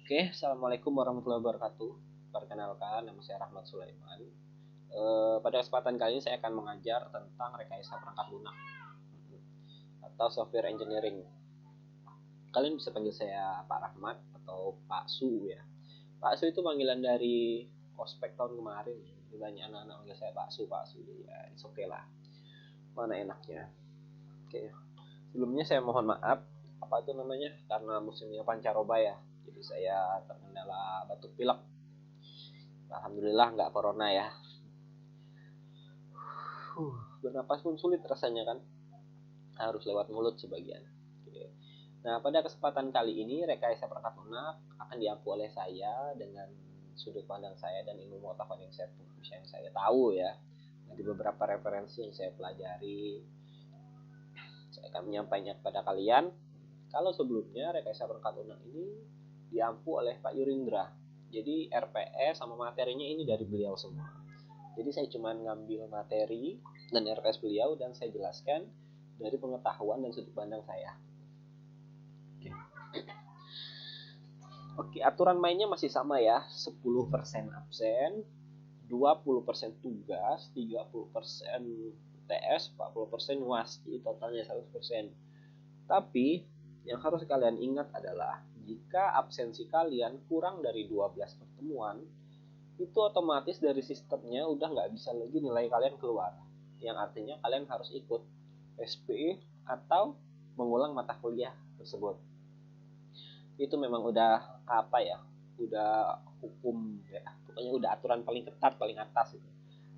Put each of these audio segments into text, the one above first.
Oke, Assalamualaikum warahmatullahi wabarakatuh. Perkenalkan, nama saya Rahmat Sulaiman. Pada kesempatan kali ini saya akan mengajar tentang rekayasa perangkat lunak atau software engineering. Kalian bisa panggil saya Pak Rahmat atau Pak Su ya. Pak Su itu panggilan dari ospek tahun kemarin. Banyak anak-anak manggil saya Pak Su, Pak Su. Ya, it's okay lah. Mana enaknya. Oke. Sebelumnya saya mohon maaf, apa itu namanya? Karena musimnya pancaroba ya. Jadi saya terkendala batuk pilek. Alhamdulillah nggak corona ya. Bernapas pun sulit rasanya kan, harus lewat mulut sebagian. Oke. Nah, pada kesempatan kali ini rekayasa perangkat lunak akan diampu oleh saya dengan sudut pandang saya dan ilmu pengetahuan yang saya tahu ya. Dari beberapa referensi yang saya pelajari, saya akan menyampaikannya kepada kalian. Kalau sebelumnya rekayasa perangkat lunak ini diampu oleh Pak Yurindra. Jadi RPS sama materinya ini dari beliau semua. Jadi saya cuma ngambil materi dan RPS beliau dan saya jelaskan dari pengetahuan dan sudut pandang saya. Oke, aturan mainnya masih sama ya. 10% absen, 20% tugas, 30% TS, 40% UAS. Jadi totalnya 100%. Tapi yang harus kalian ingat adalah jika absensi kalian kurang dari 12 pertemuan, itu otomatis dari sistemnya udah nggak bisa lagi nilai kalian keluar. Yang artinya kalian harus ikut SPI atau mengulang mata kuliah tersebut. Itu memang udah apa ya, udah hukum ya, pokoknya udah aturan paling ketat, paling atas itu.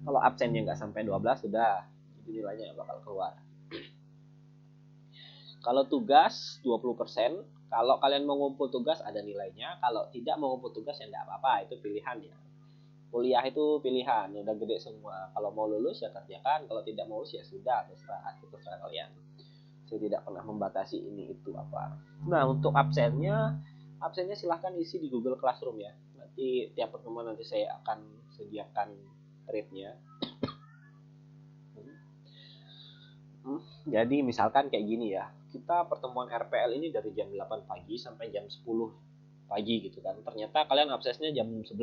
Kalau absennya nggak sampai 12 sudah, itu nilainya bakal keluar. Kalau tugas 20%, kalau kalian mau ngumpul tugas ada nilainya, kalau tidak mau ngumpul tugas ya enggak apa-apa, itu pilihan ya. Kuliah itu pilihan, udah gede semua. Kalau mau lulus ya kerjakan, kalau tidak mau lulus ya sudah, terserah kalian. Saya tidak pernah membatasi ini itu apa. Nah, untuk absennya silahkan isi di Google Classroom ya. Nanti tiap pertemuan nanti saya akan sediakan thread-nya. Jadi misalkan kayak gini ya, kita pertemuan RPL ini dari jam 8 pagi sampai jam 10 pagi gitu kan. Ternyata kalian absennya jam 11.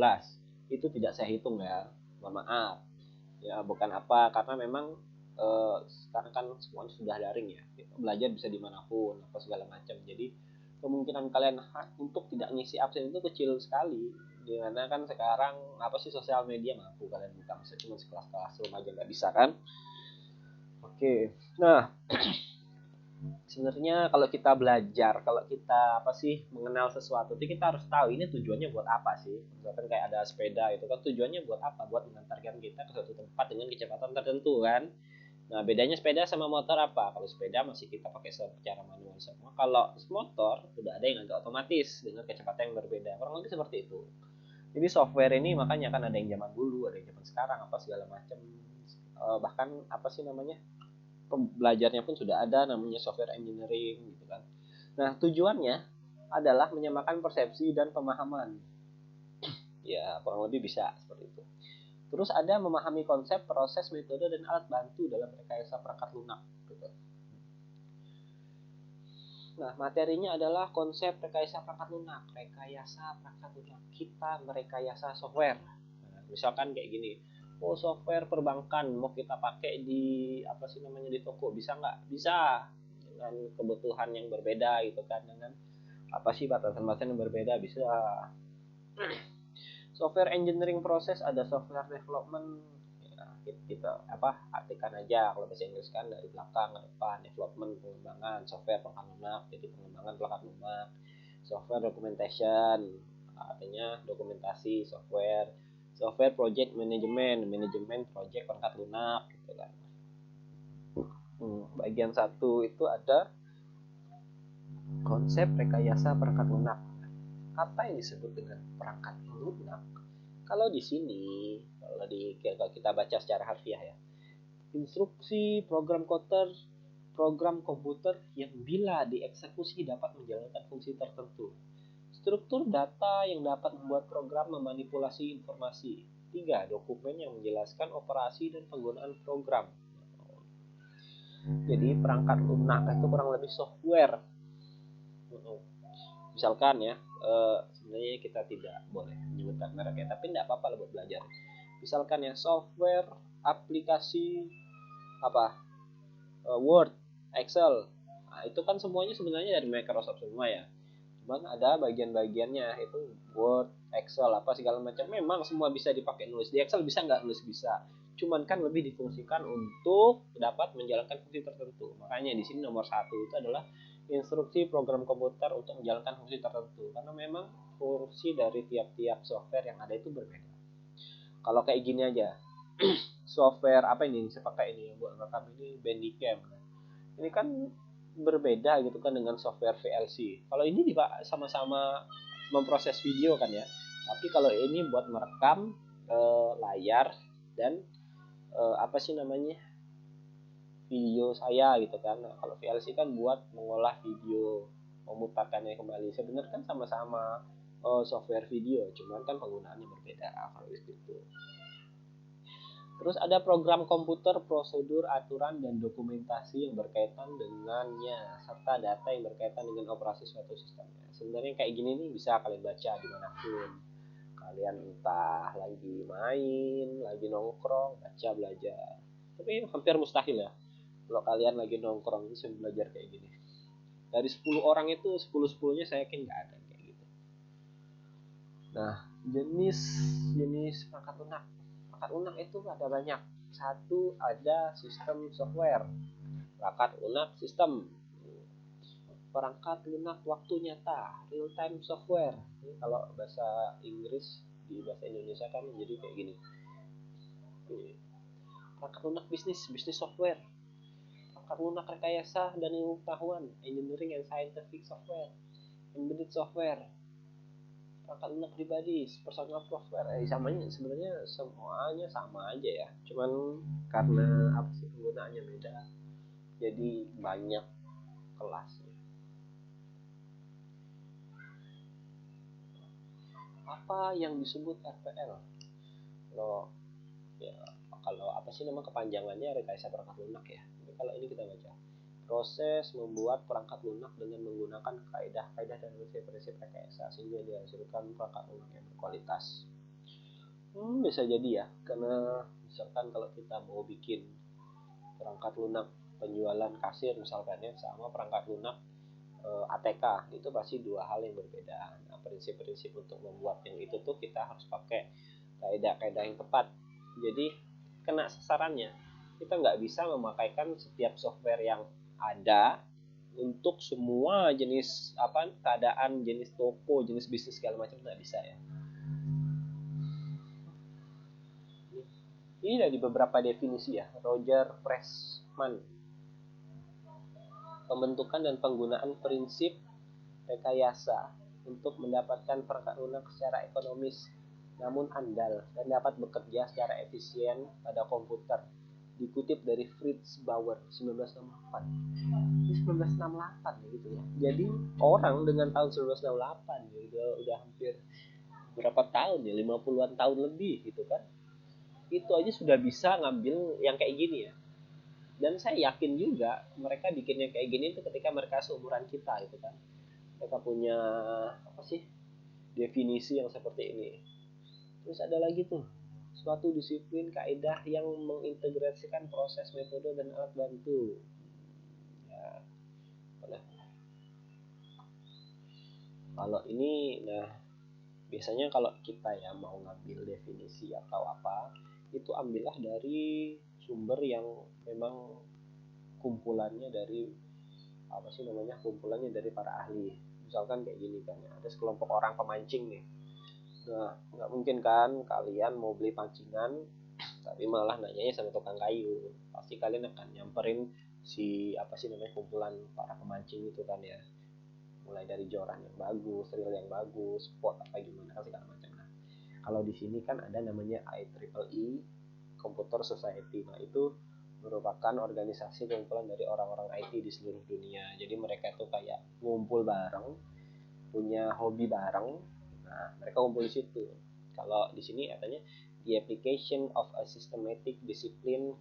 Itu tidak saya hitung ya. Mohon maaf. Ya bukan apa, karena memang sekarang kan semuanya sudah daring ya. Belajar bisa dimanapun, apa segala macam. Jadi kemungkinan kalian untuk tidak ngisi absen itu kecil sekali. Dimana kan sekarang apa sih sosial media mampu kalian buka, masa cuma sekelas-kelas rumah aja nggak bisa kan. Oke, nah sebenarnya kalau kita belajar, kalau kita apa sih mengenal sesuatu itu kita harus tahu ini tujuannya buat apa sih. Misalkan kayak ada sepeda itu kan tujuannya buat apa, buat mengantarkan kita ke suatu tempat dengan kecepatan tertentu kan. Nah bedanya sepeda sama motor apa, kalau sepeda masih kita pakai secara manual semua, kalau motor udah ada yang agak otomatis dengan kecepatan yang berbeda, kurang lebih seperti itu. Jadi software ini makanya kan ada yang zaman dulu, ada yang zaman sekarang apa segala macam. Bahkan apa sih namanya, belajarnya pun sudah ada namanya software engineering gitu kan. Nah, tujuannya adalah menyamakan persepsi dan pemahaman. Ya, kurang lebih bisa seperti itu. Terus ada memahami konsep, proses, metode, dan alat bantu dalam rekayasa perangkat lunak. Gitu. Nah, materinya adalah konsep rekayasa perangkat lunak. Rekayasa perangkat lunak. Kita merekayasa software. Nah, misalkan kayak gini. Oh, software perbankan mau kita pakai di apa sih namanya di toko, bisa nggak? Bisa, dengan kebutuhan yang berbeda gitu kan, dengan apa sih batasan-batasan yang berbeda bisa. Software engineering proses ada software development ya, kita apa artikan aja kalau bahasa Inggris kan dari belakang ke depan, development pengembangan, software perangkat lunak jadi pengembangan perangkat lunak. Software documentation artinya dokumentasi software. Software project management, manajemen project perangkat lunak gitu kan. Bagian satu itu ada konsep rekayasa perangkat lunak. Apa yang disebut dengan perangkat lunak? Kalau di sini, kalau kita baca secara harfiah ya, instruksi program komputer yang bila dieksekusi dapat menjalankan fungsi tertentu. Struktur data yang dapat membuat program memanipulasi informasi. 3. Dokumen yang menjelaskan operasi dan penggunaan program. Jadi perangkat lunak itu kurang lebih software Misalkan ya, sebenarnya kita tidak boleh menyebutkan mereknya, tapi tidak apa-apa lah buat belajar. Misalkan ya, software aplikasi apa, Word, Excel, nah itu kan semuanya sebenarnya dari Microsoft semua ya. Cuman ada bagian-bagiannya, itu Word, Excel, apa segala macam. Memang semua bisa dipakai nulis. Di Excel bisa nggak nulis? Bisa. Cuman kan lebih difungsikan untuk dapat menjalankan fungsi tertentu. Makanya di sini nomor satu itu adalah instruksi program komputer untuk menjalankan fungsi tertentu. Karena memang fungsi dari tiap-tiap software yang ada itu berbeda. Kalau kayak gini aja, software apa ini saya pakai ini buat rekam ini, Bandicam. Ini kan berbeda gitu kan dengan software VLC. Kalau ini juga sama-sama memproses video kan ya. Tapi kalau ini buat merekam layar dan apa sih namanya, video saya gitu kan. Nah, kalau VLC kan buat mengolah video, memutarkannya kembali. Sebenarnya kan sama-sama software video, cuman kan penggunaannya berbeda kalau itu. Terus ada program komputer, prosedur, aturan, dan dokumentasi yang berkaitan dengannya, serta data yang berkaitan dengan operasi suatu sistemnya. Sebenarnya kayak gini nih bisa kalian baca dimanapun. Kalian entah lagi main, lagi nongkrong, baca belajar. Tapi hampir mustahil ya kalau kalian lagi nongkrong bisa belajar kayak gini. Dari 10 orang itu 10-10-nya saya yakin nggak ada kayak gitu. Nah, jenis perangkat lunak. Perangkat lunak itu ada banyak. Satu, ada sistem software. Perangkat lunak sistem. Perangkat lunak waktu nyata, real time software. Ini kalau bahasa Inggris, di bahasa Indonesia kan jadi kayak gini. Perangkat lunak bisnis software. Perangkat lunak rekayasa dan ilmu pengetahuan, engineering and scientific software, embedded software, perangkat lunak pribadi, personal software. Samanya sebenarnya semuanya sama aja ya. Cuman karena apa sih penggunaannya beda, jadi banyak kelasnya. Apa yang disebut RPL? Kalau ya, kalau apa sih nama kepanjangannya, rekayasa perangkat lunak ya. Jadi kalau ini kita baca, proses membuat perangkat lunak dengan menggunakan kaidah-kaidah dan prinsip-prinsip rekayasa sehingga dihasilkan perangkat lunak yang berkualitas. Bisa jadi ya, karena misalkan kalau kita mau bikin perangkat lunak penjualan kasir misalkan ya, sama perangkat lunak ATK, itu pasti dua hal yang berbeda. Nah, prinsip-prinsip untuk membuat yang itu tuh kita harus pakai kaidah-kaidah yang tepat. Jadi kena sasarannya. Kita nggak bisa memakaikan setiap software yang ada untuk semua jenis apa keadaan, jenis toko, jenis bisnis segala macam, nggak bisa ya. Ini dari beberapa definisi ya, Roger Pressman. Pembentukan dan penggunaan prinsip rekayasa untuk mendapatkan perangkat lunak secara ekonomis namun andal dan dapat bekerja secara efisien pada komputer. Dikutip dari Fritz Bauer 1968. Ini 1968 gitu ya. Jadi orang dengan tahun 1968 ya, udah hampir berapa tahun ya, 50-an tahun lebih gitu kan. Itu aja sudah bisa ngambil yang kayak gini ya. Dan saya yakin juga mereka bikinnya kayak gini itu ketika mereka seumuran kita gitu kan. Mereka punya apa sih, definisi yang seperti ini. Terus ada lagi tuh, suatu disiplin kaidah yang mengintegrasikan proses, metode, dan alat bantu. Ya, nah, kalau ini, nah biasanya kalau kita ya mau ngambil definisi atau apa, itu ambillah dari sumber yang memang kumpulannya dari apa sih namanya, kumpulannya dari para ahli. Misalkan kayak gini kan ya, ada sekelompok orang pemancing nih. Nah, nggak mungkin kan kalian mau beli pancingan tapi malah nanyanya sama tukang kayu. Pasti kalian akan nyamperin si apa sih namanya, kumpulan para pemancing itu kan ya. Mulai dari joran yang bagus, reel yang bagus, spot apa gimana kan segala macam. Nah, kalau di sini kan ada namanya IEEE Computer Society. Nah, itu merupakan organisasi kumpulan dari orang-orang IT di seluruh dunia. Jadi mereka tuh kayak ngumpul bareng, punya hobi bareng. Nah, mereka kumpul di situ. Kalau di sini katanya the application of a systematic discipline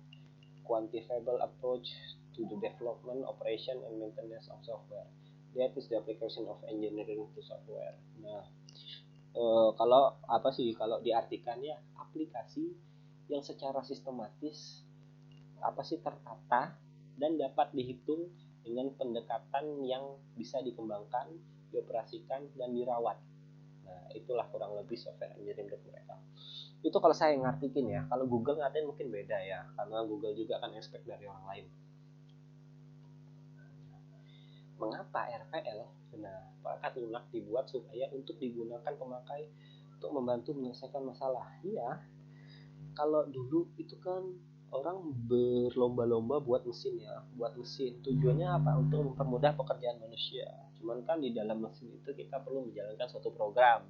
quantifiable approach to the development, operation, and maintenance of software. That is the application of engineering to software. Nah, kalau apa sih, kalau diartikan ya aplikasi yang secara sistematis apa sih tertata dan dapat dihitung dengan pendekatan yang bisa dikembangkan, dioperasikan dan dirawat. Nah, itulah kurang lebih software engineering untuk mereka. Itu kalau saya ngartikin ya. Kalau Google ngatain mungkin beda ya, karena Google juga akan expect dari orang lain. Mengapa RPL? Nah, perangkat lunak dibuat supaya untuk digunakan pemakai untuk membantu menyelesaikan masalah. Iya, kalau dulu itu kan orang berlomba-lomba buat mesin ya, buat mesin. Tujuannya apa? Untuk mempermudah pekerjaan manusia. Cuman kan di dalam mesin itu kita perlu menjalankan suatu program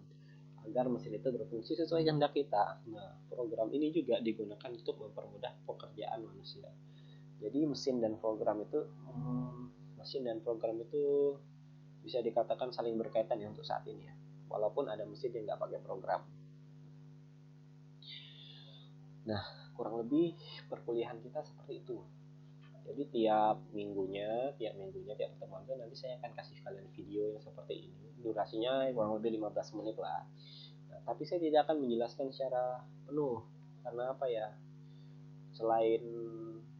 agar mesin itu berfungsi sesuai kehendak kita. Nah, program ini juga digunakan untuk mempermudah pekerjaan manusia. Jadi mesin dan program itu bisa dikatakan saling berkaitan ya untuk saat ini ya. Walaupun ada mesin yang nggak pakai program. Nah, kurang lebih perkuliahan kita seperti itu. Jadi tiap minggunya tiap pertemuan itu nanti saya akan kasih kalian video yang seperti ini. Durasinya kurang lebih 15 menit lah. Nah, tapi saya tidak akan menjelaskan secara penuh karena apa ya? Selain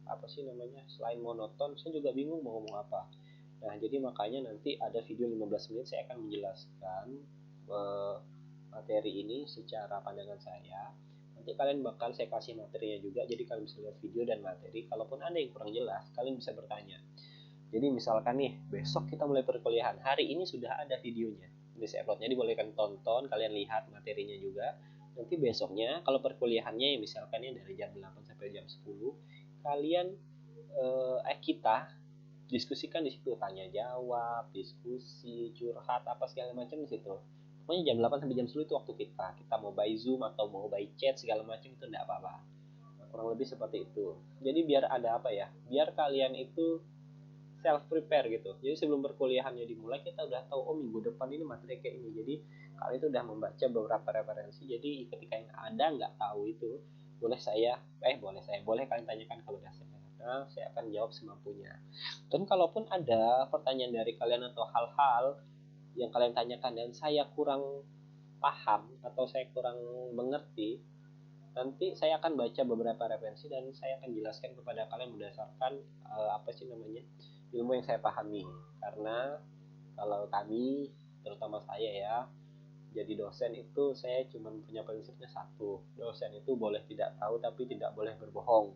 apa sih namanya? Selain monoton, saya juga bingung mau ngomong apa. Nah, jadi makanya nanti ada video 15 menit saya akan menjelaskan materi ini secara pandangan saya. Nanti kalian bakal saya kasih materinya juga, jadi kalian bisa lihat video dan materi. Kalaupun ada yang kurang jelas, kalian bisa bertanya. Jadi misalkan nih, besok kita mulai perkuliahan. Hari ini sudah ada videonya. Jadi saya upload, jadi boleh kalian tonton, kalian lihat materinya juga. Nanti besoknya, kalau perkuliahannya ya misalkan ya dari jam 8 sampai jam 10, kalian kita diskusikan di situ, tanya jawab, diskusi, curhat apa segala macam di situ. Pokoknya jam 8 sampai jam 10 itu waktu kita mau by Zoom atau mau by chat segala macam itu enggak apa-apa. Nah, kurang lebih seperti itu. Jadi biar ada apa ya? Biar kalian itu self prepare gitu. Jadi sebelum perkuliahannya dimulai kita udah tahu oh minggu depan ini materi kayak ini. Jadi kalian itu udah membaca beberapa referensi. Jadi ketika yang ada nggak tahu itu boleh kalian tanyakan kepada saya. Nah, saya akan jawab semampunya. Dan kalaupun ada pertanyaan dari kalian atau hal-hal yang kalian tanyakan dan saya kurang paham atau saya kurang mengerti, nanti saya akan baca beberapa referensi dan saya akan jelaskan kepada kalian berdasarkan apa sih namanya ilmu yang saya pahami. Karena kalau kami, terutama saya ya, jadi dosen itu saya cuma punya prinsipnya satu, dosen itu boleh tidak tahu tapi tidak boleh berbohong.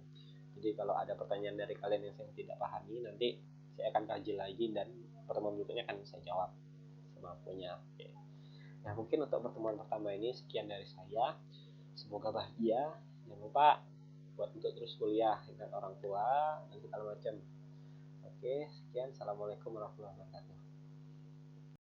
Jadi kalau ada pertanyaan dari kalian yang saya tidak pahami, nanti saya akan kaji lagi dan pertemuan berikutnya akan saya jawab semampunya. Oke. Nah, mungkin untuk pertemuan pertama ini sekian dari saya. Semoga bahagia. Jangan lupa buat untuk terus kuliah, ingat orang tua dan segala macam. Oke, sekian. Assalamualaikum warahmatullahi wabarakatuh.